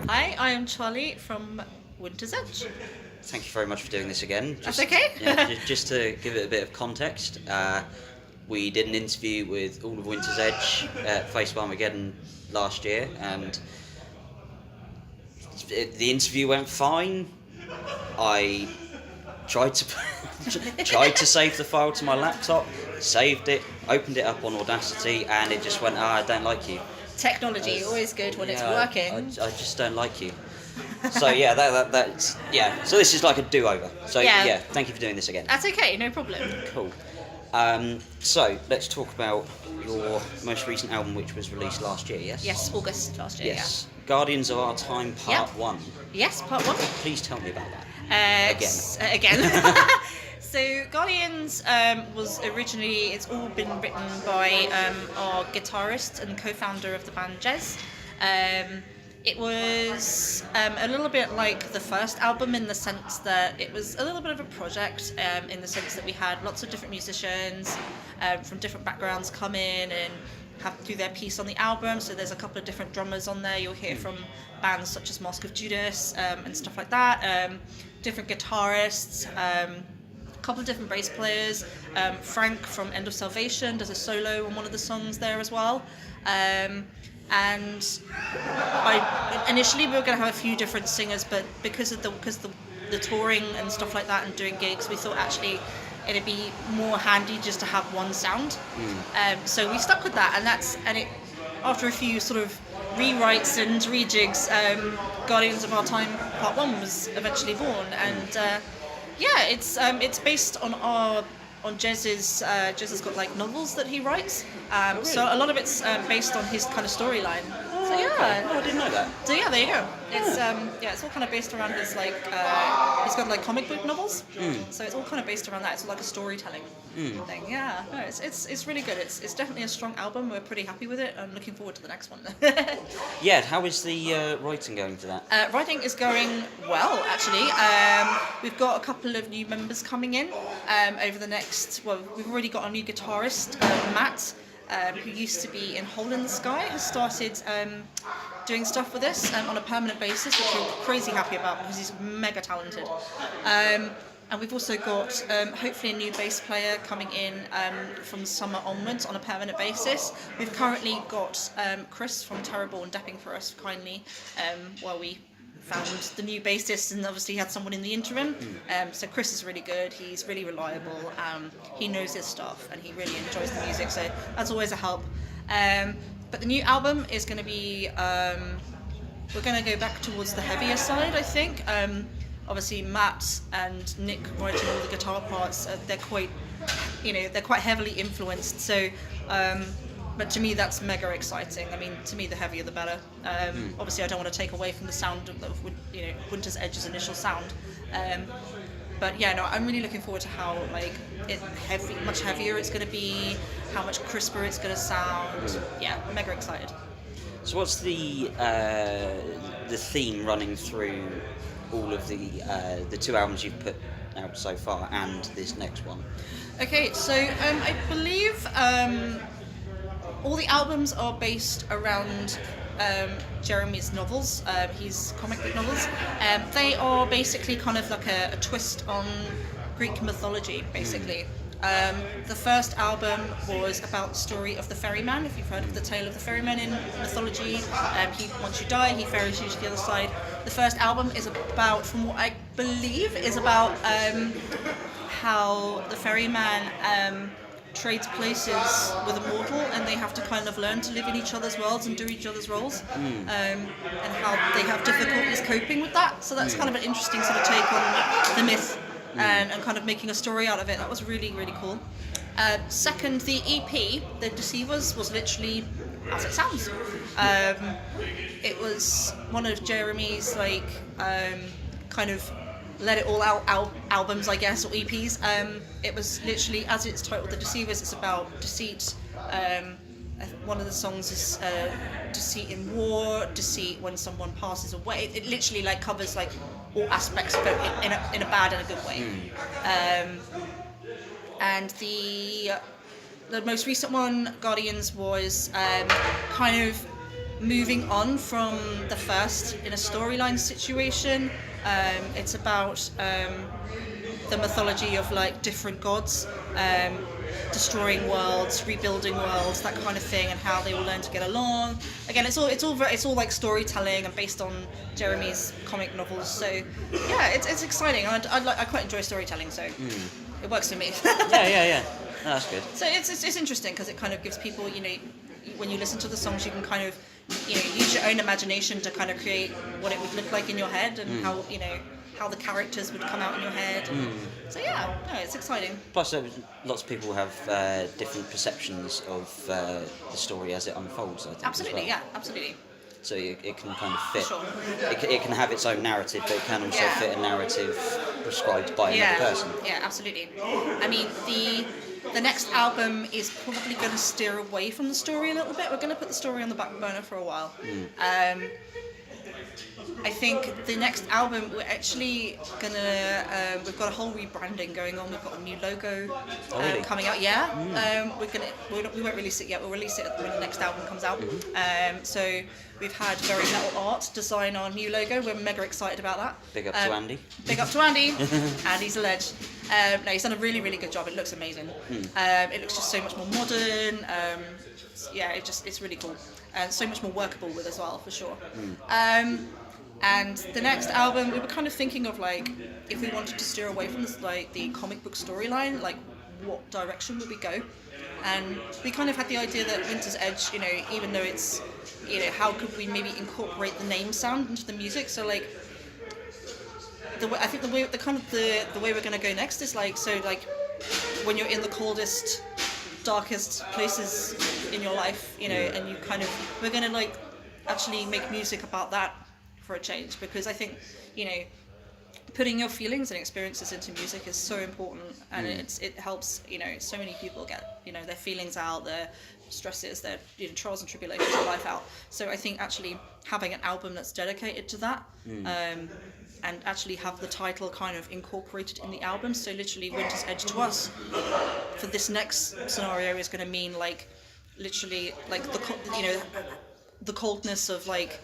Hi, I am Charlie from Winter's Edge. Thank you very much for doing this again. That's okay. Just to give it a bit of context, we did an interview with all of Winter's Edge at Face Armageddon last year, and the interview went fine. I tried to tried to save the file to my laptop, saved it, opened it up on Audacity, and it just went, I don't like you. Technology, always good when it's working. I just don't like you. So yeah, that's yeah. So this is like a do-over. So yeah, thank you for doing this again. That's okay, no problem. Cool. So let's talk about your most recent album, which was released last year. Yes. Yes, August last year. Yes. Guardians of Our Time Part 1. Yes, Part 1. Please tell me about that. Again. So Guardians was originally, it's all been written by our guitarist and co-founder of the band Jez. It was a little bit like the first album in the sense that it was a little bit of a project in the sense that we had lots of different musicians from different backgrounds come in and have to do their piece on the album. So there's a couple of different drummers on there. You'll hear from bands such as Mask of Judas and stuff like that. Different guitarists. Couple of different bass players. Frank from End of Salvation does a solo on one of the songs there as well. And initially we were going to have a few different singers, but because the touring and stuff like that and doing gigs, we thought actually it'd be more handy just to have one sound. So we stuck with that, and it after a few sort of rewrites and rejigs, Guardians of Our Time Part 1 was eventually born, and it's based on Jez's. Jez has got like novels that he writes, really? So a lot of it's based on his kind of storyline. So yeah, okay. Oh, I didn't know that. So yeah, there you go. It's it's all kind of based around his like he's got like comic book novels, so it's all kind of based around that. It's like a storytelling thing. Yeah, no, it's really good. It's definitely a strong album. We're pretty happy with it. I'm looking forward to the next one. Yeah, how is the writing going for that? Writing is going well, actually. We've got a couple of new members coming in over the next. Well, we've already got a new guitarist, Matt. Who used to be in Hole in the Sky, has started doing stuff with us on a permanent basis, which we're crazy happy about because he's mega talented. And we've also got hopefully a new bass player coming in from summer onwards on a permanent basis. We've currently got Chris from Terrible Depping for us kindly while we found the new bassist, and obviously had someone in the interim. So Chris is really good, he's really reliable, he knows his stuff and he really enjoys the music, so that's always a help. But the new album is going to be, we're going to go back towards the heavier side, I think. Obviously Matt and Nick writing all the guitar parts, they're quite heavily influenced, so but to me that's mega exciting. I mean, to me the heavier the better. Obviously I don't want to take away from the sound of Winter's Edge's initial sound, but yeah, no, I'm really looking forward to how much heavier it's going to be, how much crisper it's going to sound. Yeah, mega excited. So what's the theme running through all of the two albums you've put out so far and this next one? Okay, so I believe all the albums are based around Jeremy's novels, his comic book novels. They are basically kind of like a twist on Greek mythology, basically. The first album was about the story of the ferryman, if you've heard of the tale of the ferryman in mythology. Once you die, he ferries you to the other side. The first album is about, from what I believe, is about how the ferryman trades places with a mortal, and they have to kind of learn to live in each other's worlds and do each other's roles, and how they have difficulties coping with that. So that's kind of an interesting sort of take on the myth and kind of making a story out of it. That was really, really cool. Second, the EP, The Deceivers, was literally as it sounds. It was one of Jeremy's kind of let it all out albums, I guess, or EPs. It was literally, as it's titled, The Deceivers. It's about deceit. One of the songs is deceit in war, deceit when someone passes away. It literally covers all aspects of it in a bad and a good way. And the most recent one, Guardians, was kind of moving on from the first in a storyline situation. It's about the mythology of like different gods, destroying worlds, rebuilding worlds, that kind of thing, and how they all learn to get along. Again, it's all like storytelling and based on Jeremy's comic novels. So yeah, it's exciting. I quite enjoy storytelling, so it works for me. Yeah. No, that's good. So it's interesting because it kind of gives people, when you listen to the songs, you can kind of, use your own imagination to kind of create what it would look like in your head and how the characters would come out in your head. So yeah, no, it's exciting. Plus, lots of people have different perceptions of the story as it unfolds, I think. Absolutely, as well. yeah, absolutely. So it can kind of fit. Sure. It can have its own narrative, but it can also fit a narrative prescribed by another person. Yeah, absolutely. I mean, the next album is probably going to steer away from the story a little bit. We're going to put the story on the back burner for a while. I think the next album, we're actually we've got a whole rebranding going on. We've got a new logo coming out. Yeah, we won't release it yet. We'll release it when the next album comes out. So we've had Very Metal Art design our new logo. We're mega excited about that. Big up to Andy. Big up to Andy. Andy's a ledge. No, he's done a really, really good job. It looks amazing. It looks just so much more modern. It's really cool. And so much more workable with as well, for sure. And the next album, we were kind of thinking of like, if we wanted to steer away from this, like the comic book storyline, like what direction would we go? And we kind of had the idea that Winter's Edge, even though it's, how could we maybe incorporate the name sound into the music? So like, the way we're going to go next is like, when you're in the coldest, darkest places in your life, and you kind of, we're going to like actually make music about that for a change, because I think, putting your feelings and experiences into music is so important, and it helps, so many people get, their feelings out, their stresses, their trials and tribulations of life out. So I think actually having an album that's dedicated to that, and actually have the title kind of incorporated in the album. So literally Winter's Edge to us for this next scenario is going to mean like literally like the coldness of like,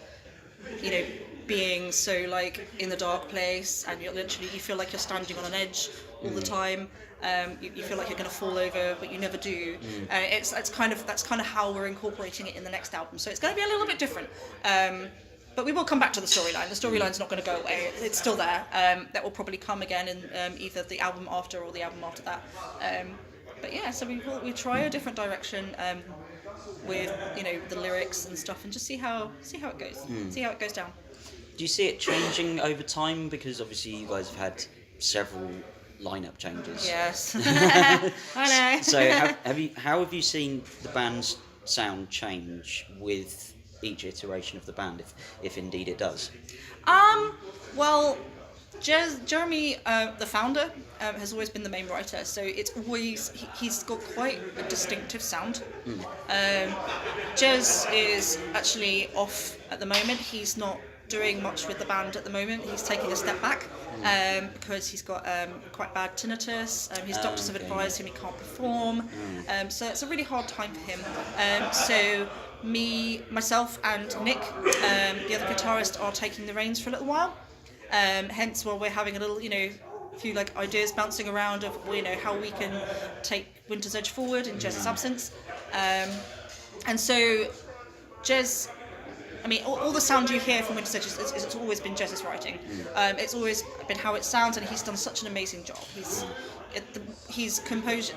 being so like in the dark place, and you feel like you're standing on an edge all the time. You feel like you're going to fall over, but you never do. That's kind of how we're incorporating it in the next album. So it's going to be a little bit different. But we will come back to the storyline. The storyline's not going to go away. It's still there. That will probably come again in either the album after or the album after that. But yeah, so we try a different direction with the lyrics and stuff, and just see how it goes. See how it goes down. Do you see it changing over time? Because obviously you guys have had several lineup changes. Yes, I know. So how have you seen the band's sound change with each iteration of the band, if indeed it does? Well, Jeremy, the founder, has always been the main writer, so it's always he's got quite a distinctive sound. Jez is actually off at the moment. He's not doing much with the band at the moment. He's taking a step back because he's got quite bad tinnitus. His doctors have advised him he can't perform, so it's a really hard time for him. So myself and Nick, the other guitarist, are taking the reins for a little while. Hence, while we're having a little, few like ideas bouncing around of how we can take Winter's Edge forward in Jez's absence. And so Jez, I mean, all the sound you hear from Winter's Edge it's always been Jez's writing. It's always been how it sounds, and he's done such an amazing job. His composing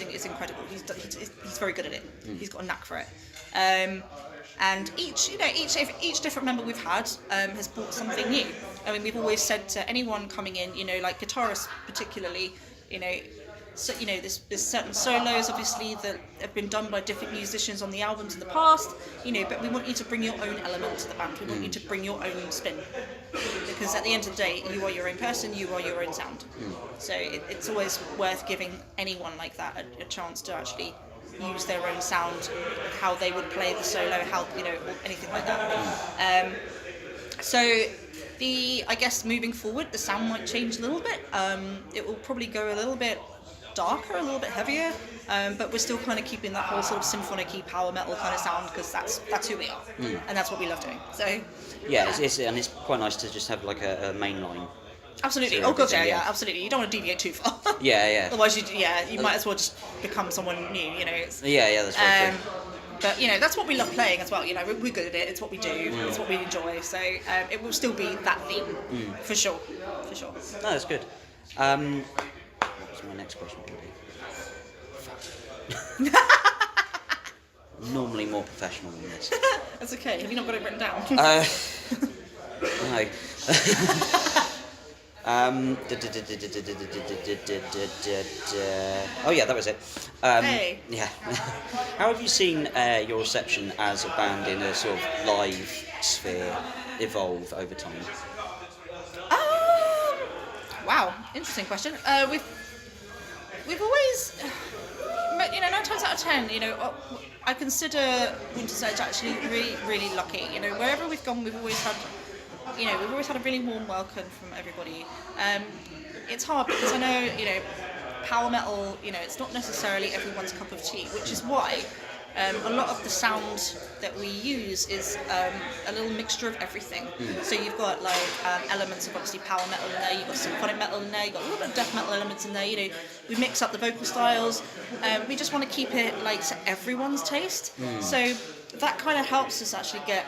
is incredible. He's very good at it. He's got a knack for it. And each different member we've had has brought something new. I mean, we've always said to anyone coming in, like guitarists particularly, there's certain solos obviously that have been done by different musicians on the albums in the past, but we want you to bring your own element to the band. We want you to bring your own spin, because at the end of the day, you are your own person, you are your own sound. So it's always worth giving anyone like that a chance to actually use their own sound, how they would play the solo, how anything like that. So I guess moving forward, the sound might change a little bit. It will probably go a little bit darker, a little bit heavier. but we're still kind of keeping that whole sort of symphonic-y power metal kind of sound because that's who we are, and that's what we love doing. So Yeah, it's quite nice to just have like a main line. absolutely. through Oh god, everything, yeah, absolutely. You don't want to deviate too far. Yeah. Otherwise, you might as well just become someone new. You know. It's, Yeah, that's very true. but that's what we love playing as well. We're good at it. It's what we do. It's what we enjoy. So it will still be that theme for sure. For sure. No, that's good. What was my next question going to be? Normally more professional than this. That's okay. Have you not got it written down? No. Oh yeah, that was it. Hey. Yeah. How have you seen your reception as a band in a sort of live sphere evolve over time? Wow, interesting question. We've always, 9 times out of 10, I consider Winter Surge actually really, really lucky. Wherever we've gone, we've always had a really warm welcome from everybody. It's hard because I know, power metal, it's not necessarily everyone's cup of tea, which is why a lot of the sound that we use is a little mixture of everything. So you've got elements of obviously power metal in there, you've got symphonic metal in there, you've got a little bit of death metal elements in there. We mix up the vocal styles. We just want to keep it to everyone's taste. So that kind of helps us actually get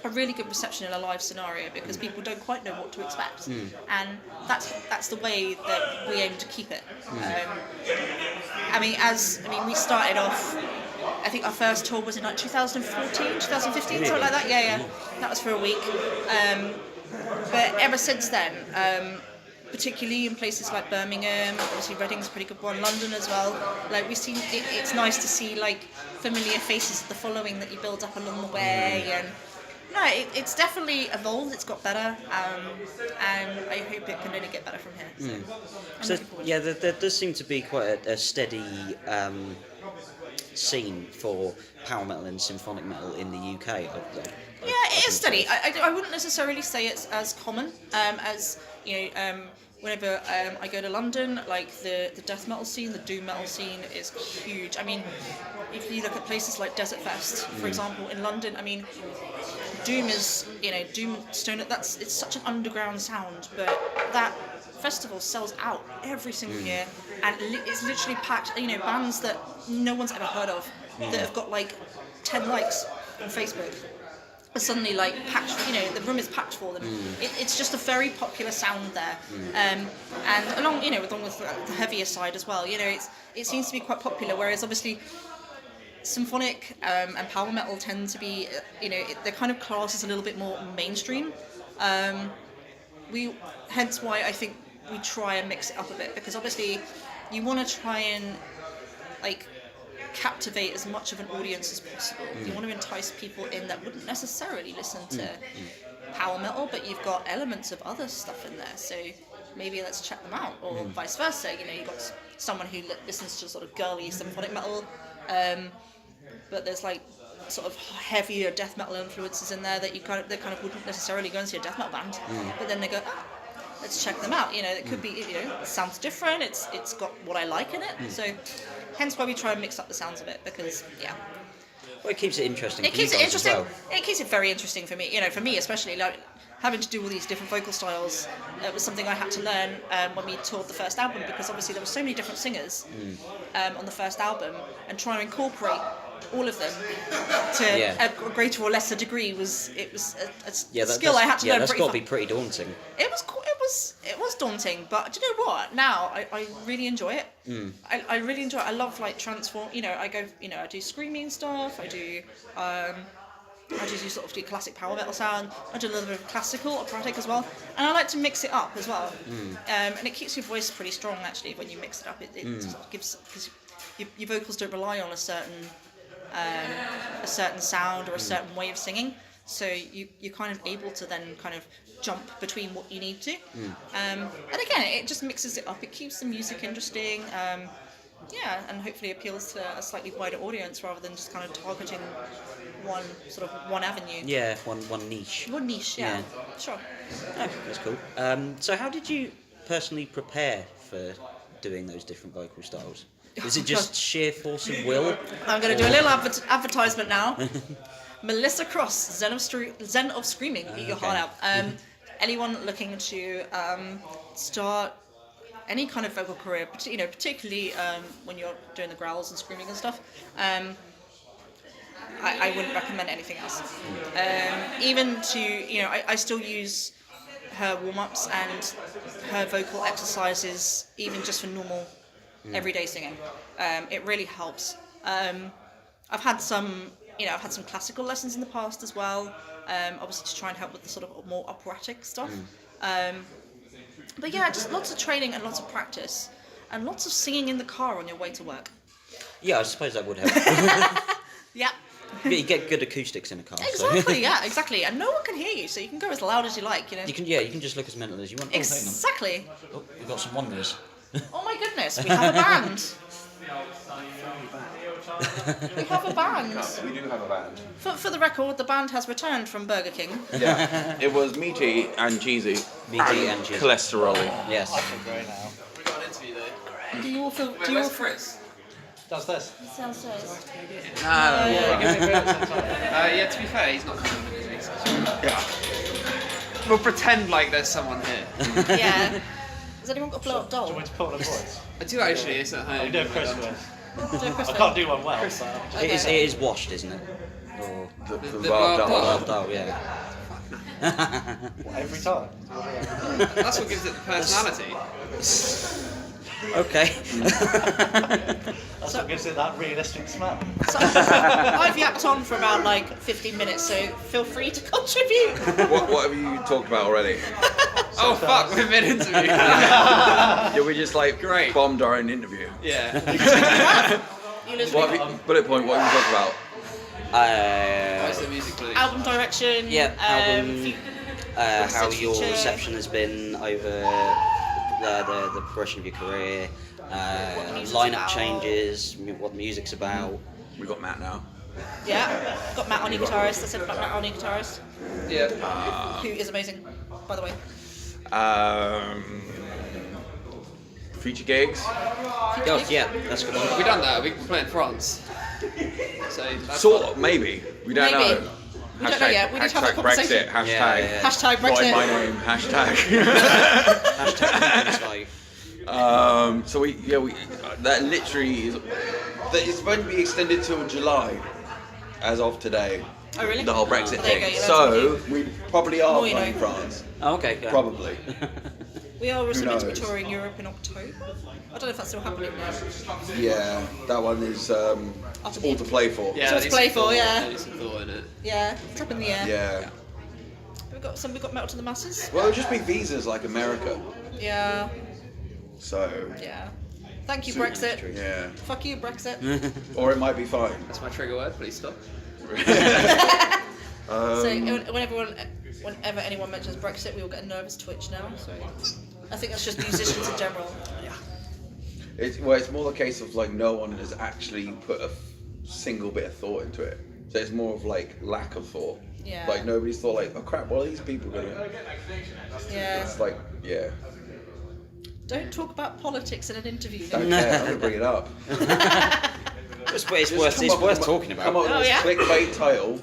a really good reception in a live scenario because people don't quite know what to expect, and that's the way that we aim to keep it. We started off. I think our first tour was in 2014, 2015, something like that. Yeah. That was for a week. But ever since then, particularly in places like Birmingham, obviously Reading's a pretty good one, London as well. We've seen it's nice to see familiar faces of the following that you build up along the way and. No, it's definitely evolved. It's got better, and I hope it can only get better from here. So there does seem to be quite a steady scene for power metal and symphonic metal in the UK. It is steady. I wouldn't necessarily say it's as common as whenever I go to London, the death metal scene, the doom metal scene is huge. If you look at places like Desert Fest, for example, in London, doom is, doom stoner, it's such an underground sound, but that festival sells out every single year, and it's literally packed, bands that no one's ever heard of, that have got 10 likes on Facebook. Suddenly packed, the room is packed for them. It's just a very popular sound there, and along with the heavier side as well. It seems to be quite popular. Whereas obviously, symphonic and power metal tend to be, they're kind of classed as a little bit more mainstream. Hence why I think we try and mix it up a bit, because obviously you want to try and captivate as much of an audience as possible. You want to entice people in that wouldn't necessarily listen to power metal, but you've got elements of other stuff in there, so maybe let's check them out, or vice versa. You've got someone who listens to sort of girly symphonic metal, but there's sort of heavier death metal influences in there that they kind of wouldn't necessarily go and see a death metal band, but then they go, let's check them out. It could be, it sounds different. It's got what I like in it. So, hence why we try and mix up the sounds of it, because Well, it keeps it interesting. It keeps it interesting. As well. It keeps it very interesting for me. For me especially, having to do all these different vocal styles. It was something I had to learn when we toured the first album, because obviously there were so many different singers on the first album, and trying to incorporate all of them to a greater or lesser degree was a skill I had to learn. That's got to be pretty daunting. It was daunting, but do you know what? Now I really enjoy it. I really enjoy it. I love transform. I go. I do screaming stuff. I do sort of classic power metal sound. I do a little bit of classical, operatic as well, and I like to mix it up as well. And it keeps your voice pretty strong actually when you mix it up. It sort of gives, because your vocals don't rely on a certain sound or a certain way of singing, so you're kind of able to then kind of jump between what you need to. And again, it just mixes it up. It keeps the music interesting. And hopefully appeals to a slightly wider audience rather than just kind of targeting one avenue. Yeah, one niche. One niche, yeah. Sure. Oh, that's cool. So how did you personally prepare for doing those different vocal styles? Is it just sheer force of will? I'm going to do a little advertisement now. Melissa Cross, Zen of Screaming, eat your heart out. Anyone looking to start any kind of vocal career, particularly when you're doing the growls and screaming and stuff, I wouldn't recommend anything else. Even to, I still use her warm-ups and her vocal exercises, even just for normal, everyday singing. It really helps. I've had some classical lessons in the past as well, obviously to try and help with the sort of more operatic stuff. But yeah, just lots of training and lots of practice, and lots of singing in the car on your way to work. Yeah, I suppose that would help. Yeah. You get good acoustics in a car. Exactly, So. yeah, exactly. And no one can hear you, so you can go as loud as you like, You can just look as mental as you want. Exactly. Oh, we've got some wonders. Oh my goodness, we have a band. We have a band. We do have a band. For the record, the band has returned from Burger King. Yeah, it was meaty and cheesy. Meaty and cheesy. Cholesterol. Yes. Do you all feel? Chris? Does this? Sounds nice. Yeah, to be fair, he's not coming with me. Yeah. We'll pretend like there's someone here. Yeah. Has anyone got a blow-up doll? Do you want me to put on a voice? I do actually, it's at home. You do a Chris voice. Do a Chris I can't do one well, but Okay. It is washed, isn't it? Or The The Bob Bob Doll. oh, yeah. every time. That's what gives it the personality. Okay. That's what gives it that realistic smell. So, I've yapped on for about 15 minutes, so feel free to contribute. What have you talked about already? Oh fuck, we've been interviewed. Yeah, we just Great. bombed our own interview. Yeah. You literally What have you, bullet point, what have you talked about? What's the music please? album direction. Yeah, album. fu- How Research your future. reception has been over the progression of your career, the music's lineup about. changes, what the music's about. We got Matt now. Yeah, got Matt Oni guitarist. I said about Matt Oni guitarist, Yeah. who is amazing, by the way. Future gigs. Oh, yeah, that's a good one. We done that, we play in France. So that's Sort of, maybe. We don't Maybe. know. We don't know yet. We need to have that Hashtag conversation. Brexit. Hashtag. Yeah. Hashtag Write Brexit. my name. Hashtag. Hashtag So that literally is. It's going to be extended till July, as of today. Oh really? The whole Brexit There you go, thing. yeah, So that's we probably are More you playing know. France. Oh, okay. Yeah. Probably. We are also meant to be knows? touring Europe in October. I don't know if that's still happening now. Yeah, that one is it's all to play for. Yeah, So it's there's play some for, thought- yeah. There's some thought in it. Yeah, it's up in the air. Yeah. We've got Metal to the Masses. Well, it'll just be visas like America. Yeah, So. yeah. Thank you, Brexit. Yeah. Fuck you, Brexit. Or it might be fine. That's my trigger word, please stop. So whenever anyone mentions Brexit, we all get a nervous twitch now. So I think that's just musicians in general. Yeah. It's more the case of no one has actually put a single bit of thought into it. So it's more of lack of thought. Yeah. Nobody's thought oh crap, what are these people gonna? Yeah. It's yeah. Don't talk about politics in an interview. Don't care. I'm gonna bring it up. It's Just worth talking Come about. up Oh, with yeah? this clickbait title.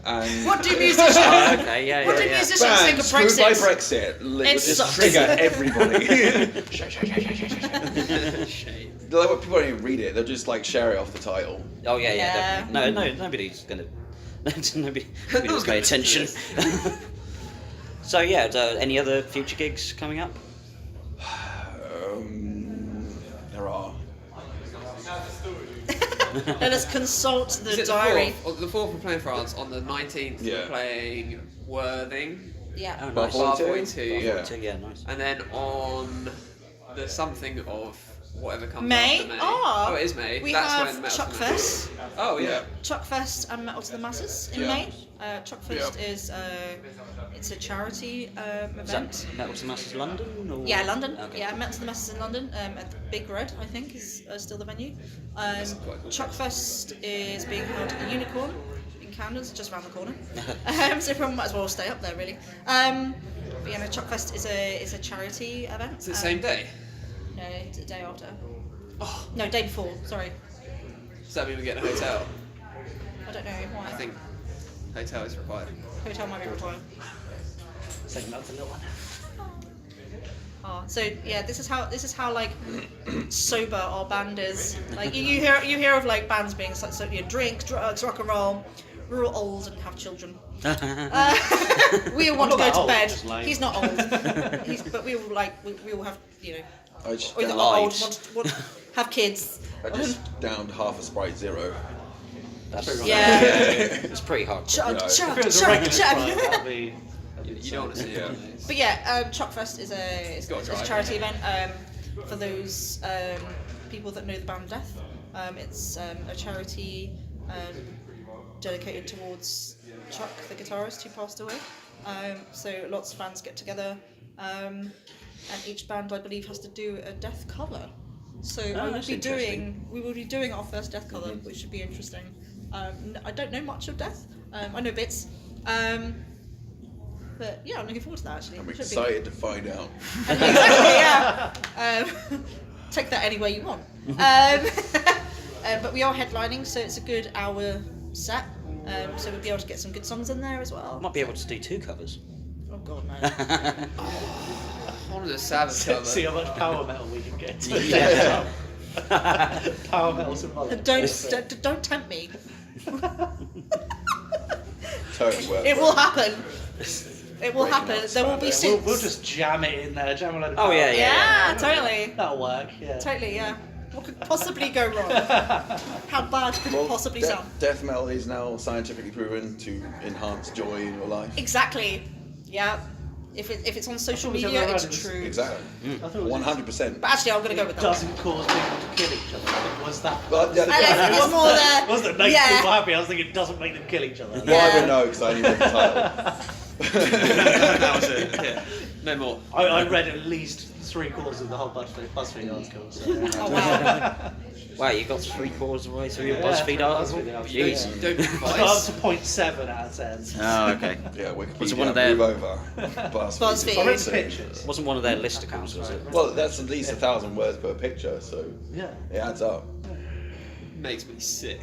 And What do musicians? Oh, okay, yeah, What do yeah. musicians think bam, of screwed by Brexit? Brexit. Let's It just sucks. trigger everybody. Shame. People don't even read it. They'll just share it off the title. Oh yeah, Yeah. definitely. No, nobody's gonna. Nobody's pay attention. So yeah, any other future gigs coming up? There are. Let us consult the Is it diary. the 4th we're playing France, on the 19th Yeah. we're playing Worthing, Yeah. Oh, Bar nice. Bar 42? 42, Yeah. Yeah, nice. and then on the something of whatever comes May? after May. Oh, it is May. We That's have when Metal Chuck to the Masses. Fest. Oh yeah. Chuck Fest and Metal to the Masses in Yeah. May. Chuck Fest is it's a charity Is event. that Metal to the Masses London? Or? Yeah, London. Okay. Yeah, Metal to the Masses in London. At the Big Red, I think, is still the venue. quite cool. Chuck Fest is being held at the Unicorn in Camden, it's just around the corner. So everyone might as well stay up there, really. But yeah, no, Chuck Fest is a charity event. It's the same day. No, it's the day after. No, day before. Sorry, Does that mean we get a hotel? I don't know why. I think hotel is required. Hotel might be required. Second, that's a little one. Oh, so yeah, this is how like sober our band is. Like you hear of like bands being so drink, drugs, rock and roll. We're all old and have children. We all want to Not go that to old, bed. just lame. He's not old. But we all we all have I just either downed, are old, Lives. want have kids. I just downed half a Sprite Zero. That's pretty Yeah. It's pretty hard. Chug, Yeah. chug, If it was a chug, regular chug. Sprite, that'd be You don't want to see Yeah. it. But yeah, Chuckfest is a got a drive, charity yeah. event for those people that know the band Death. It's a charity dedicated towards Chuck, the guitarist who passed away. So lots of fans get together, and each band, I believe, has to do a Death cover. So that's interesting. we will be doing our first Death cover, which should be interesting. I don't know much of Death. I know bits. But yeah, I'm looking forward to that actually. I'm Should be- excited to find out. Exactly, yeah. Take that any way you want. But we are headlining, so it's a good hour set. So we'll be able to get some good songs in there as well. Might be able to do 2 covers. Oh god, no. I wanted a Sabbath cover. See how much power metal we can get to. Yeah. Power metal symbolic. Don't tempt me. Totally worth It will happen. It will Breaking happen. out There will be Spider-Man. synths. We'll just jam it in there, jam a load of Oh, power. yeah, Yeah, totally. That'll work, yeah. Totally, yeah. What could possibly go wrong? How bad could it possibly sound? Death metal is now scientifically proven to enhance joy in your life. Exactly. Yeah. If it's on social thought it was media, the other it's way around. true. Exactly. I thought it was 100%. But actually, I'm gonna go with it that. doesn't cause people to kill each other. Was that? But yeah, And I think it's more the Wasn't it make yeah. people happy? I was thinking it doesn't make them kill each other. well, I Yeah. don't know because I only read the title. That was it. Yeah. No more. I read at least 3/4 of the whole BuzzFeed article. So. Oh wow. Wow, you got 3/4 of the way through your Yeah, BuzzFeed article? BuzzFeed article, Jeez. Don't I got up advise. to 0.7 out of 10. Oh, okay. Yeah, Wikipedia. Was it one of their- Move over. BuzzFeed. I read is the insane. pictures. Wasn't one of their list accounts, was it? Well, that's at least 1,000 words per picture, so Yeah. it adds up. Makes me sick.